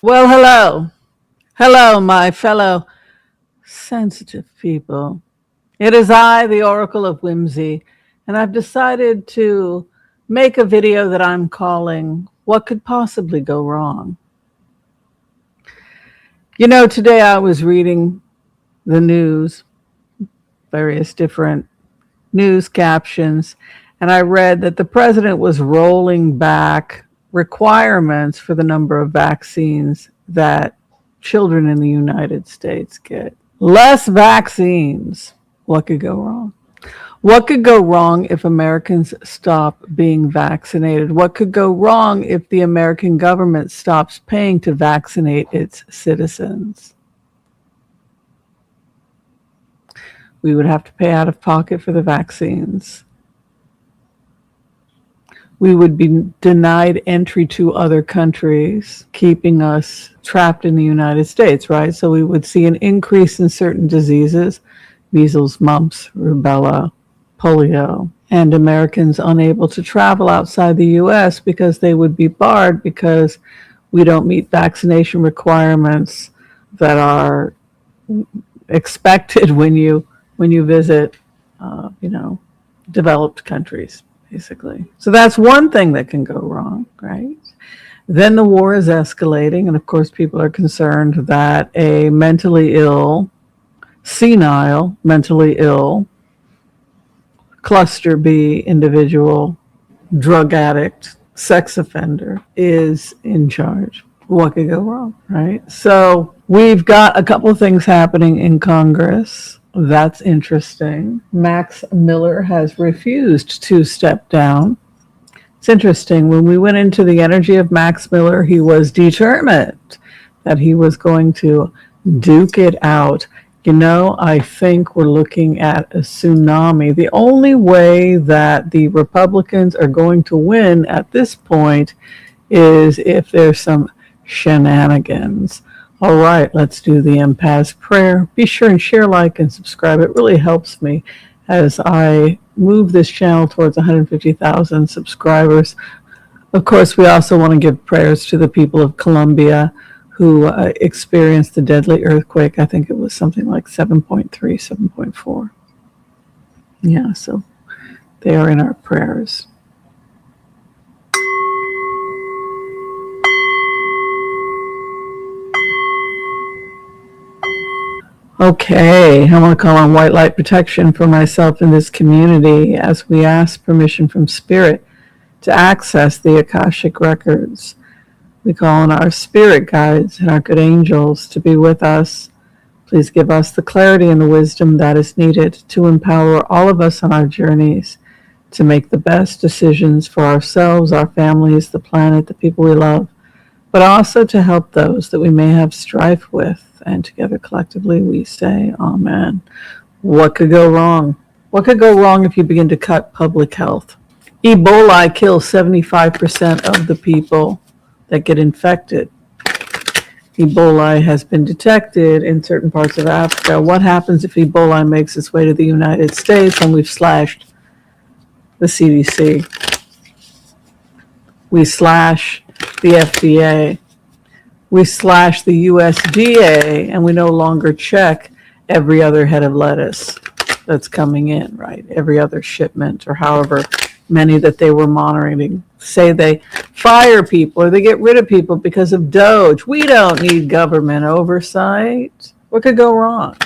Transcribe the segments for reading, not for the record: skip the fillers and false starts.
Well, hello. Hello, my fellow sensitive people. It is I, the Oracle of Whimsy, and I've decided to make a video that I'm calling What Could Possibly Go Wrong? Today I was reading the news, various different news captions, and I read that the president was rolling back requirements for the number of vaccines that children in the United States get. Less vaccines. What could go wrong? What could go wrong if Americans stop being vaccinated? What could go wrong if the American government stops paying to vaccinate its citizens? We would have to pay out of pocket for the vaccines. We would be denied entry to other countries, keeping us trapped in the United States, right? So we would see an increase in certain diseases, measles, mumps, rubella, polio, and Americans unable to travel outside the US because they would be barred because we don't meet vaccination requirements that are expected when you visit, developed countries, basically. So that's one thing that can go wrong, right? Then the war is escalating, and of course, people are concerned that a mentally ill, senile, mentally ill, cluster B individual, drug addict, sex offender is in charge. What could go wrong, right? So we've got a couple of things happening in Congress. That's interesting. Max Miller has refused to step down. It's interesting. When we went into the energy of Max Miller, he was determined that he was going to duke it out. I think we're looking at a tsunami. The only way that the Republicans are going to win at this point is if there's some shenanigans. All right, let's do the empath's prayer. Be sure and share, like, and subscribe. It really helps me as I move this channel towards 150,000 subscribers. Of course, we also want to give prayers to the people of Colombia who experienced the deadly earthquake. I think it was something like 7.3, 7.4. Yeah, so they are in our prayers. Okay, I want to call on white light protection for myself and this community as we ask permission from Spirit to access the Akashic records. We call on our spirit guides and our good angels to be with us. Please give us the clarity and the wisdom that is needed to empower all of us on our journeys to make the best decisions for ourselves, our families, the planet, the people we love, but also to help those that we may have strife with. And together collectively we say, Amen. What could go wrong? What could go wrong if you begin to cut public health? Ebola kills 75% of the people that get infected. Ebola has been detected in certain parts of Africa. What happens if Ebola makes its way to the United States and we've slashed the CDC? We slash the FDA. We slash the USDA, and we no longer check every other head of lettuce that's coming in, right? Every other shipment, or however many that they were monitoring. Say they fire people or they get rid of people because of Doge. We don't need government oversight. What could go wrong?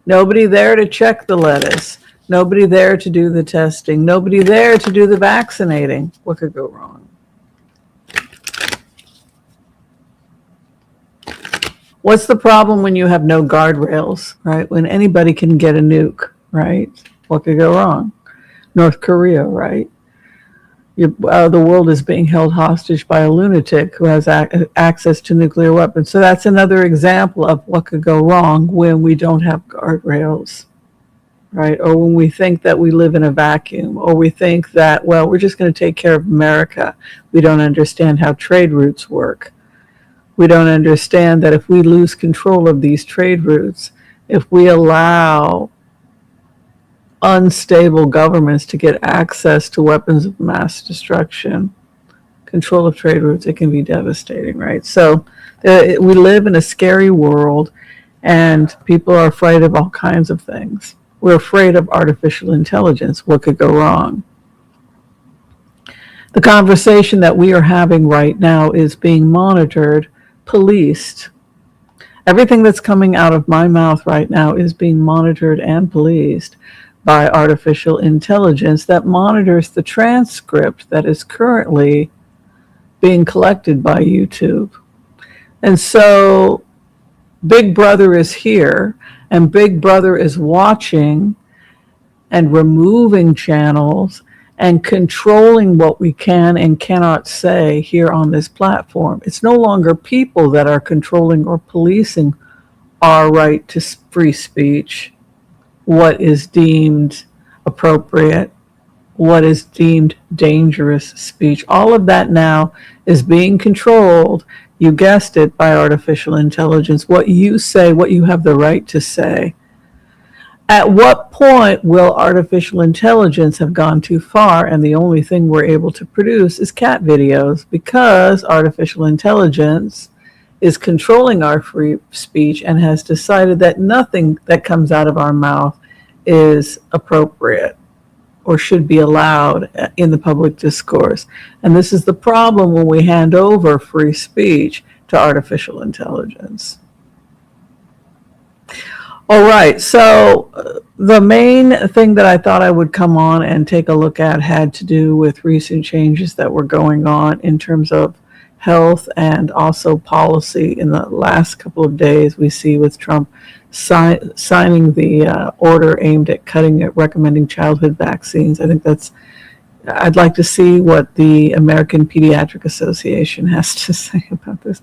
Nobody there to check the lettuce. Nobody there to do the testing. Nobody there to do the vaccinating. What could go wrong? What's the problem when you have no guardrails, right? When anybody can get a nuke, right? What could go wrong? North Korea, right? The world is being held hostage by a lunatic who has access to nuclear weapons. So that's another example of what could go wrong when we don't have guardrails, right? Or when we think that we live in a vacuum, or we think that, well, we're just going to take care of America. We don't understand how trade routes work. We don't understand that if we lose control of these trade routes, if we allow unstable governments to get access to weapons of mass destruction, control of trade routes, it can be devastating, right? So we live in a scary world, and people are afraid of all kinds of things. We're afraid of artificial intelligence. What could go wrong? The conversation that we are having right now is being monitored, policed. Everything that's coming out of my mouth right now is being monitored and policed by artificial intelligence that monitors the transcript that is currently being collected by YouTube. And so Big Brother is here, and Big Brother is watching and removing channels and controlling what we can and cannot say here on this platform. It's no longer people that are controlling or policing our right to free speech, what is deemed appropriate, what is deemed dangerous speech. All of that now is being controlled, you guessed it, by artificial intelligence. What you say, what you have the right to say. At what point will artificial intelligence have gone too far and the only thing we're able to produce is cat videos, because artificial intelligence is controlling our free speech and has decided that nothing that comes out of our mouth is appropriate or should be allowed in the public discourse. And this is the problem when we hand over free speech to artificial intelligence. All right, so the main thing that I thought I would come on and take a look at had to do with recent changes that were going on in terms of health and also policy. In the last couple of days, we see with Trump signing the order aimed at recommending childhood vaccines. I think I'd like to see what the American Pediatric Association has to say about this.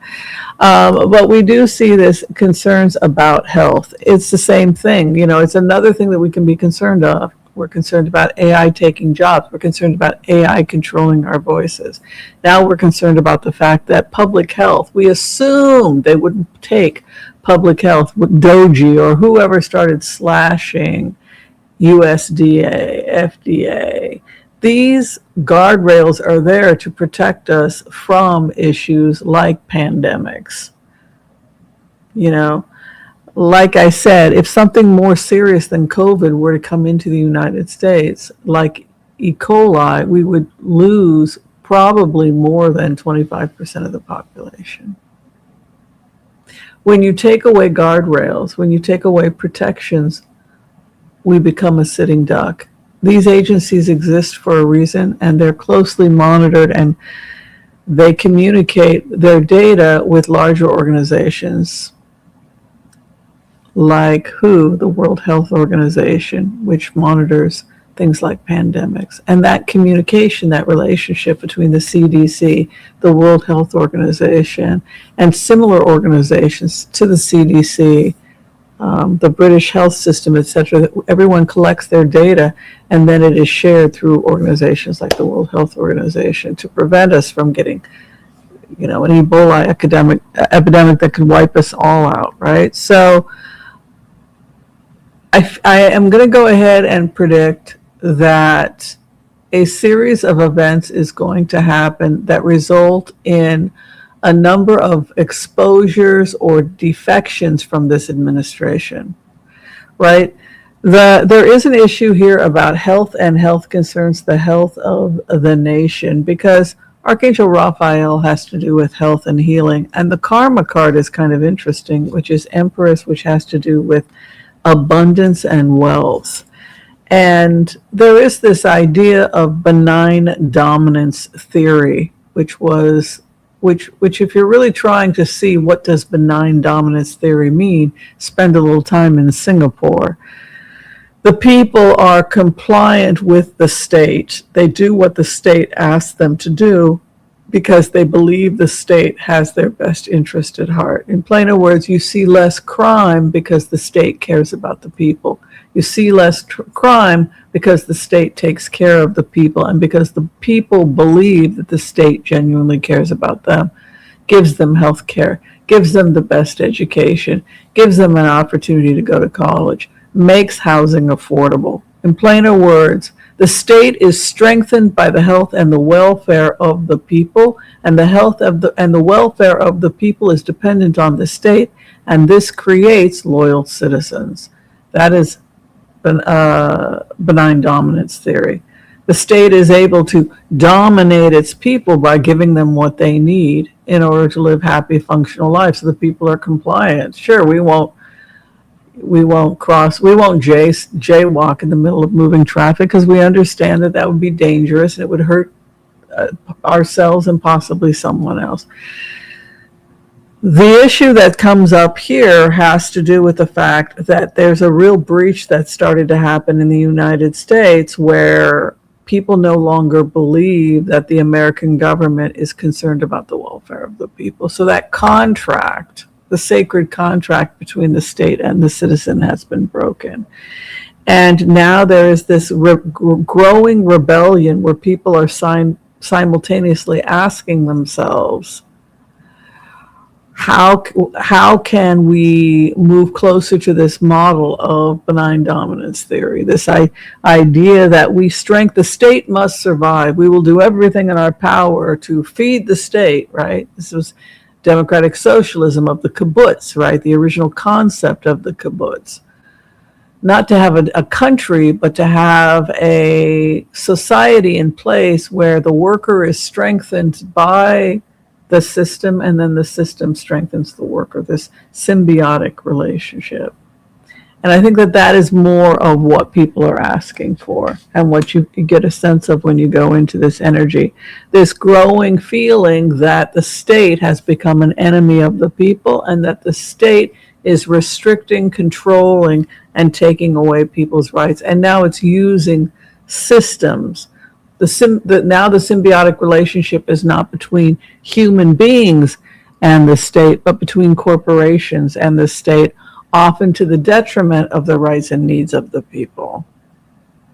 But we do see this concerns about health. It's the same thing. It's another thing that we can be concerned of. We're concerned about AI taking jobs. We're concerned about AI controlling our voices. Now we're concerned about the fact that public health, we assumed they wouldn't take public health with Doji or whoever started slashing USDA, FDA. These guardrails are there to protect us from issues like pandemics. Like I said, if something more serious than COVID were to come into the United States, like E. coli, we would lose probably more than 25% of the population. When you take away guardrails, when you take away protections, we become a sitting duck. These agencies exist for a reason, and they're closely monitored, and they communicate their data with larger organizations like the World Health Organization, which monitors things like pandemics. And that communication, that relationship between the CDC, the World Health Organization, and similar organizations to the CDC, the British health system, etc., everyone collects their data, and then it is shared through organizations like the World Health Organization to prevent us from getting, an Ebola epidemic that could wipe us all out, right? So I am going to go ahead and predict that a series of events is going to happen that result in a number of exposures or defections from this administration, right? There is an issue here about health and health concerns, the health of the nation, because Archangel Raphael has to do with health and healing. And the karma card is kind of interesting, which is Empress, which has to do with abundance and wealth. And there is this idea of benign dominance theory, which if you're really trying to see what does benign dominance theory mean, spend a little time in Singapore. The people are compliant with the state. They do what the state asks them to do because they believe the state has their best interest at heart. In plainer words, you see less crime because the state cares about the people. You see less crime because the state takes care of the people, and because the people believe that the state genuinely cares about them, gives them health care, gives them the best education, gives them an opportunity to go to college, makes housing affordable. In plainer words, The state is strengthened by the health and the welfare of the people, and the welfare of the people is dependent on the state, and this creates loyal citizens. That is benign dominance theory. The state is able to dominate its people by giving them what they need in order to live happy, functional lives. So the people are compliant. Sure, we won't jaywalk in the middle of moving traffic because we understand that would be dangerous and it would hurt ourselves and possibly someone else. The issue that comes up here has to do with the fact that there's a real breach that started to happen in the United States where people no longer believe that the American government is concerned about the welfare of the people. So that contract, the sacred contract between the state and the citizen, has been broken. And now there is this growing rebellion where people are simultaneously asking themselves, how can we move closer to this model of benign dominance theory? This idea that the state must survive. We will do everything in our power to feed the state, right? This was democratic socialism of the kibbutz, right? The original concept of the kibbutz. Not to have a country, but to have a society in place where the worker is strengthened by the system, and then the system strengthens the worker, this symbiotic relationship. And I think that is more of what people are asking for and what you get a sense of when you go into this energy. This growing feeling that the state has become an enemy of the people and that the state is restricting, controlling, and taking away people's rights. And now it's using systems. Now the symbiotic relationship is not between human beings and the state, but between corporations and the state, often to the detriment of the rights and needs of the people.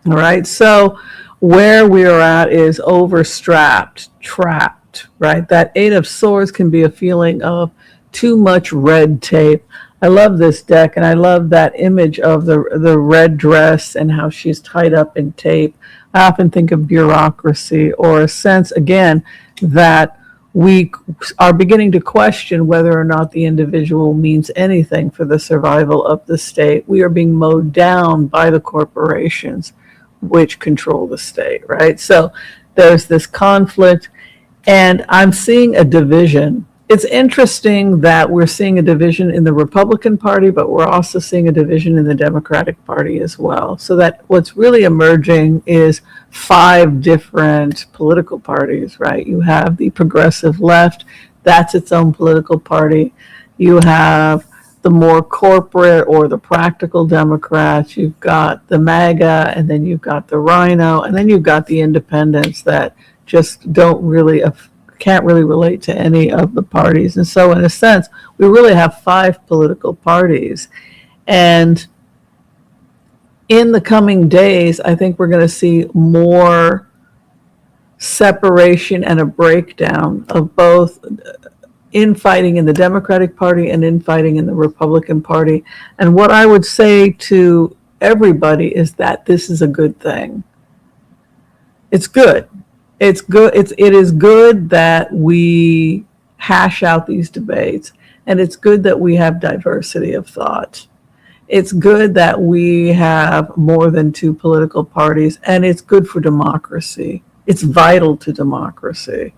All right, so where we are at is overstrapped, trapped, right? That Eight of Swords can be a feeling of too much red tape. I love this deck, and I love that image of the red dress and how she's tied up in tape. I often think of bureaucracy, or a sense, again, that we are beginning to question whether or not the individual means anything for the survival of the state. We are being mowed down by the corporations which control the state, right? So there's this conflict, and I'm seeing a division. It's interesting that we're seeing a division in the Republican Party, but we're also seeing a division in the Democratic Party as well. So that what's really emerging is 5 different political parties, right? You have the progressive left, that's its own political party. You have the more corporate or the practical Democrats. You've got the MAGA, and then you've got the Rhino, and then you've got the independents that just can't really relate to any of the parties. And so in a sense, we really have 5 political parties. And in the coming days, I think we're going to see more separation and a breakdown of both infighting in the Democratic Party and infighting in the Republican Party. And what I would say to everybody is that this is a good thing. It's good. It is good that we hash out these debates, and it's good that we have diversity of thought. It's good that we have more than 2 political parties, and it's good for democracy. It's vital to democracy.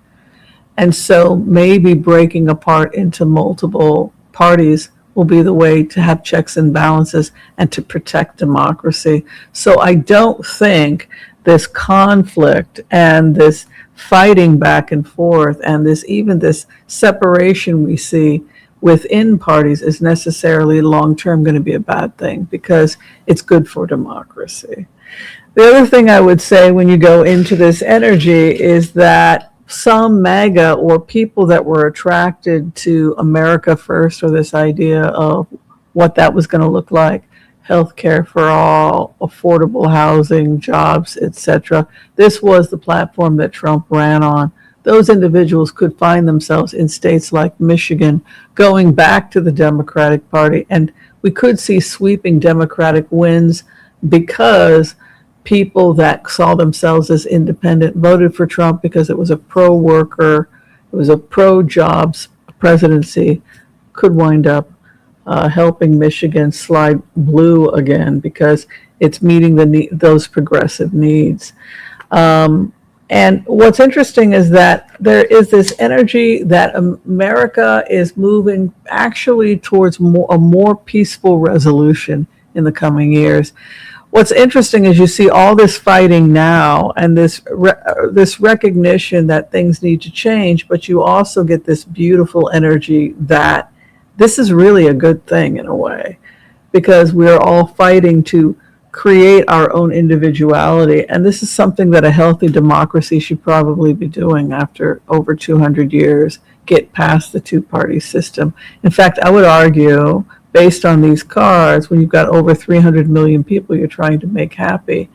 And so maybe breaking apart into multiple parties will be the way to have checks and balances and to protect democracy. So I don't think this conflict and this fighting back and forth and this separation we see within parties is necessarily long-term going to be a bad thing, because it's good for democracy. The other thing I would say when you go into this energy is that some MAGA, or people that were attracted to America First, or this idea of what that was going to look like, healthcare for all, affordable housing, jobs, etc. This was the platform that Trump ran on. Those individuals could find themselves in states like Michigan going back to the Democratic Party, and we could see sweeping Democratic wins because people that saw themselves as independent voted for Trump because it was a pro-worker, it was a pro-jobs presidency, could wind up helping Michigan slide blue again because it's meeting those progressive needs. And what's interesting is that there is this energy that America is moving actually towards a more peaceful resolution in the coming years. What's interesting is you see all this fighting now and this recognition that things need to change, but you also get this beautiful energy that this is really a good thing in a way, because we're all fighting to create our own individuality. And this is something that a healthy democracy should probably be doing after over 200 years, get past the two-party system. In fact, I would argue, based on these cards, when you've got over 300 million people you're trying to make happy,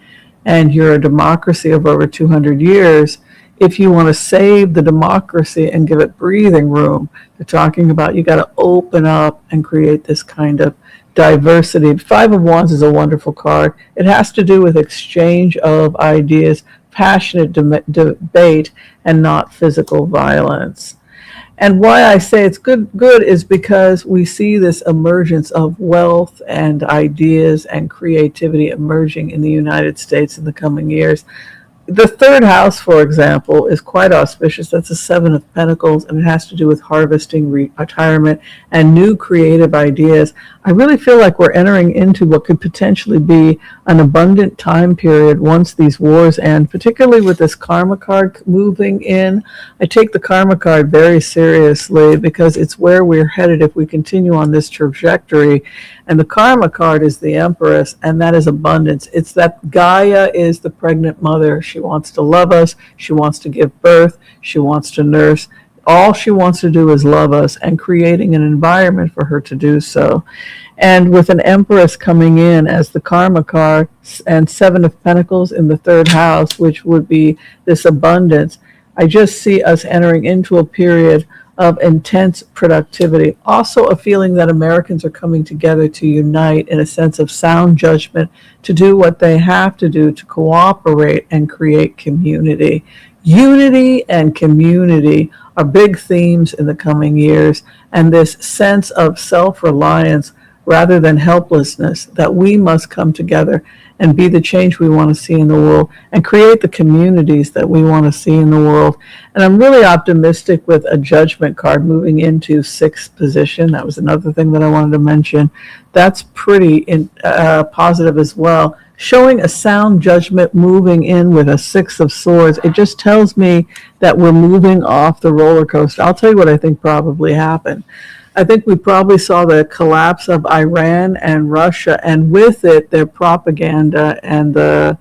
and you're a democracy of over 200 years, if you want to save the democracy and give it breathing room, they're talking about you got to open up and create this kind of diversity. Five of Wands is a wonderful card. It has to do with exchange of ideas, passionate debate, and not physical violence. And why I say it's good is because we see this emergence of wealth and ideas and creativity emerging in the United States in the coming years. The third house, for example, is quite auspicious. That's a Seven of Pentacles, and it has to do with harvesting, retirement, and new creative ideas. I really feel like we're entering into what could potentially be an abundant time period once these wars end, particularly with this karma card moving in. I take the karma card very seriously because it's where we're headed if we continue on this trajectory. And the karma card is the Empress, and that is abundance. It's that Gaia is the pregnant mother. She wants to love us. She wants to give birth. She wants to nurse. All she wants to do is love us, and creating an environment for her to do so. And with an Empress coming in as the karma card and Seven of Pentacles in the third house, which would be this abundance, I just see us entering into a period of intense productivity. Also a feeling that Americans are coming together to unite in a sense of sound judgment, to do what they have to do to cooperate and create community. Unity and community are big themes in the coming years, and this sense of self-reliance rather than helplessness, that we must come together and be the change we want to see in the world and create the communities that we want to see in the world. And I'm really optimistic with a Judgment card moving into sixth position. That was another thing that I wanted to mention. That's pretty positive as well. Showing a sound judgment moving in with a Six of Swords, it just tells me that we're moving off the roller coaster. I'll tell you what I think probably happened. I think we probably saw the collapse of Iran and Russia, and with it, their propaganda and the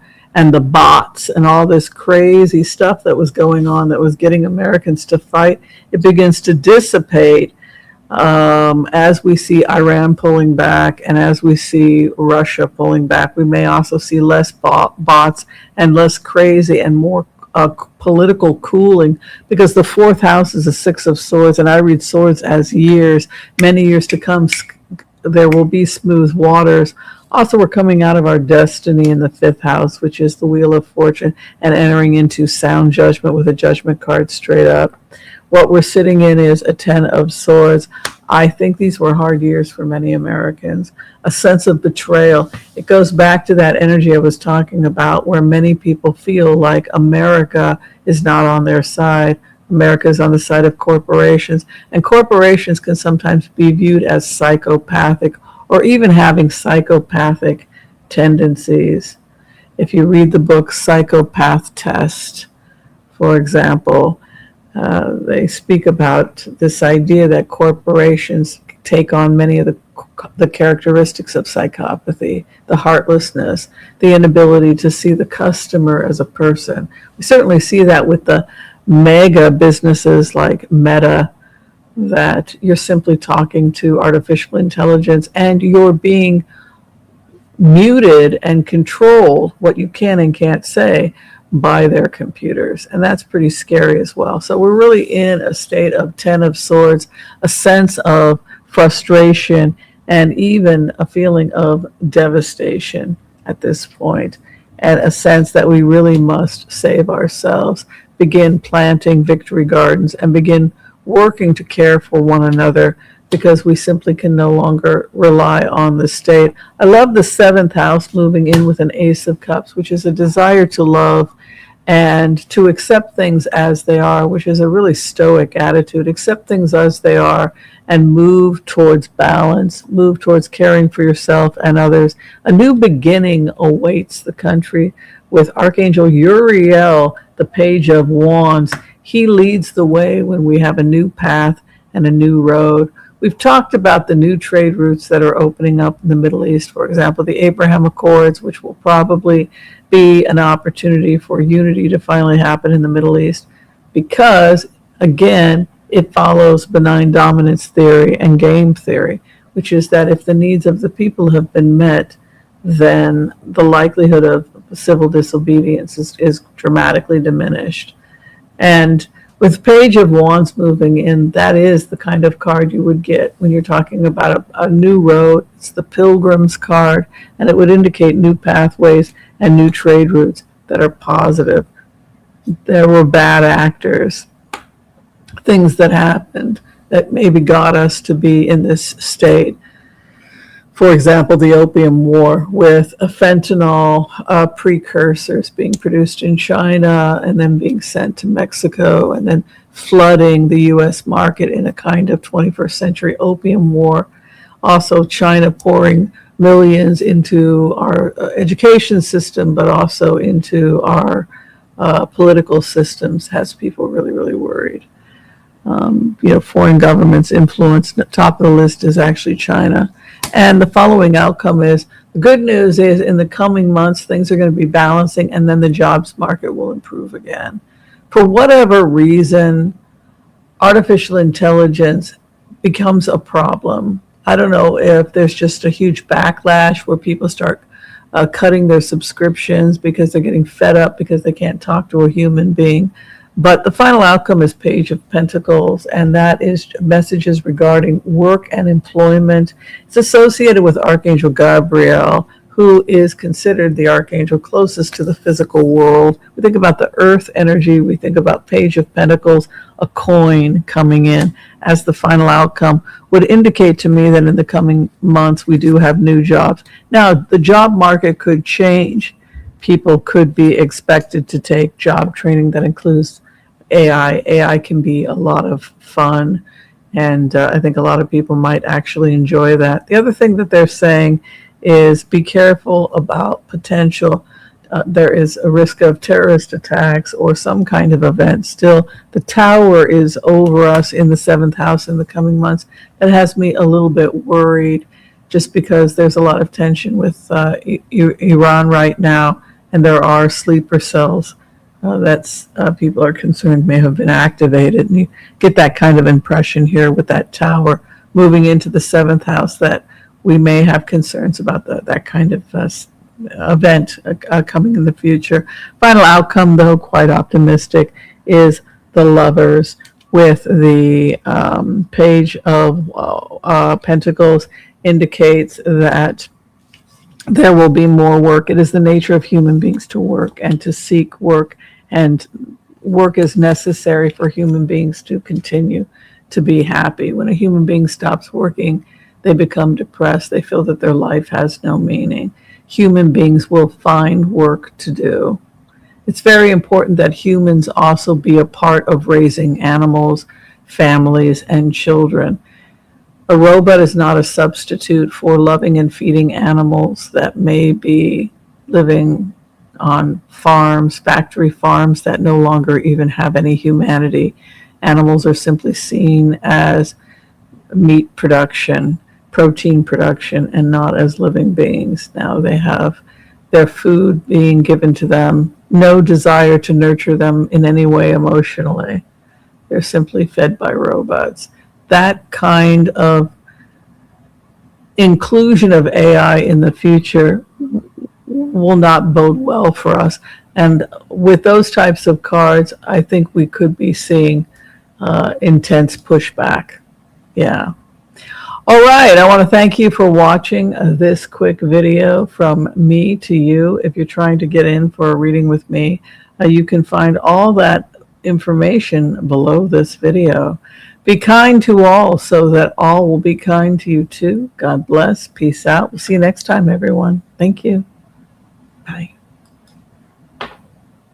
bots and all this crazy stuff that was going on that was getting Americans to fight. It begins to dissipate as we see Iran pulling back and as we see Russia pulling back. We may also see less bots and less crazy and more political cooling, because the fourth house is a Six of Swords, and I read swords as years, many years to come. There will be smooth waters. Also, we're coming out of our destiny in the fifth house, which is the Wheel of Fortune, and entering into sound judgment with a Judgment card straight up. What we're sitting in is a Ten of Swords. I think these were hard years for many Americans. A sense of betrayal. It goes back to that energy I was talking about, where many people feel like America is not on their side. America is on the side of corporations. And corporations can sometimes be viewed as psychopathic or even having psychopathic tendencies. If you read the book Psychopath Test, for example, they speak about this idea that corporations take on many of the characteristics of psychopathy, the heartlessness, the inability to see the customer as a person. We certainly see that with the mega businesses like Meta, that you're simply talking to artificial intelligence and you're being muted and controlled, what you can and can't say, by their computers. And that's pretty scary as well. So we're really in a state of Ten of Swords, a sense of frustration, and even a feeling of devastation at this point. and a sense that we really must save ourselves, begin planting victory gardens, and begin working to care for one another, because we simply can no longer rely on the state. I love the seventh house moving in with an Ace of Cups, which is a desire to love and to accept things as they are, which is a really stoic attitude. Accept things as they are and move towards balance, move towards caring for yourself and others. A new beginning awaits the country with Archangel Uriel, the Page of Wands. He leads the way when we have a new path and a new road. We've talked about the new trade routes that are opening up in the Middle East, for example, the Abraham Accords, which will probably be an opportunity for unity to finally happen in the Middle East, because, again, it follows benign dominance theory and game theory, which is that if the needs of the people have been met, then the likelihood of civil disobedience is dramatically diminished. And with Page of Wands moving in, that is the kind of card you would get when you're talking about a new road. It's the Pilgrim's card, and it would indicate new pathways and new trade routes that are positive. There were bad actors, things that happened that maybe got us to be in this state. For example, the Opium War, with fentanyl precursors being produced in China and then being sent to Mexico, and then flooding the U.S. market in a kind of 21st century opium war. Also, China pouring millions into our education system, but also into our political systems, has people really, really worried. Foreign governments' influence. Top of the list is actually China. And the following outcome is, the good news is in the coming months, things are going to be balancing, and then the jobs market will improve again. For whatever reason, artificial intelligence becomes a problem. I don't know if there's just a huge backlash where people start cutting their subscriptions because they're getting fed up because they can't talk to a human being. But the final outcome is Page of Pentacles, and that is messages regarding work and employment. It's associated with Archangel Gabriel, who is considered the archangel closest to the physical world. We think about the earth energy, we think about Page of Pentacles, a coin coming in as the final outcome, would indicate to me that in the coming months we do have new jobs. Now, the job market could change. People could be expected to take job training that includes AI. AI can be a lot of fun, and I think a lot of people might actually enjoy that. The other thing that they're saying is be careful about potential. There is a risk of terrorist attacks or some kind of event. Still, the tower is over us in the seventh house in the coming months. That has me a little bit worried, just because there's a lot of tension with Iran right now, and there are sleeper cells that people are concerned may have been activated. And you get that kind of impression here with that tower moving into the seventh house, that we may have concerns about that kind of event coming in the future. Final outcome, though, quite optimistic, is the Lovers with the Page of Pentacles indicates that there will be more work. It is the nature of human beings to work and to seek work, and work is necessary for human beings to continue to be happy. When a human being stops working, they become depressed. They feel that their life has no meaning. Human beings will find work to do. It's very important that humans also be a part of raising animals, families, and children. A robot is not a substitute for loving and feeding animals that may be living on farms, factory farms that no longer even have any humanity. Animals are simply seen as meat production, protein production, and not as living beings. Now they have their food being given to them, no desire to nurture them in any way emotionally. They're simply fed by robots. That kind of inclusion of AI in the future will not bode well for us. And with those types of cards, I think we could be seeing intense pushback. Yeah. All right, I want to thank you for watching this quick video from me to you. If you're trying to get in for a reading with me, you can find all that information below this video. Be kind to all so that all will be kind to you too. God bless. Peace out. We'll see you next time, everyone. Thank you.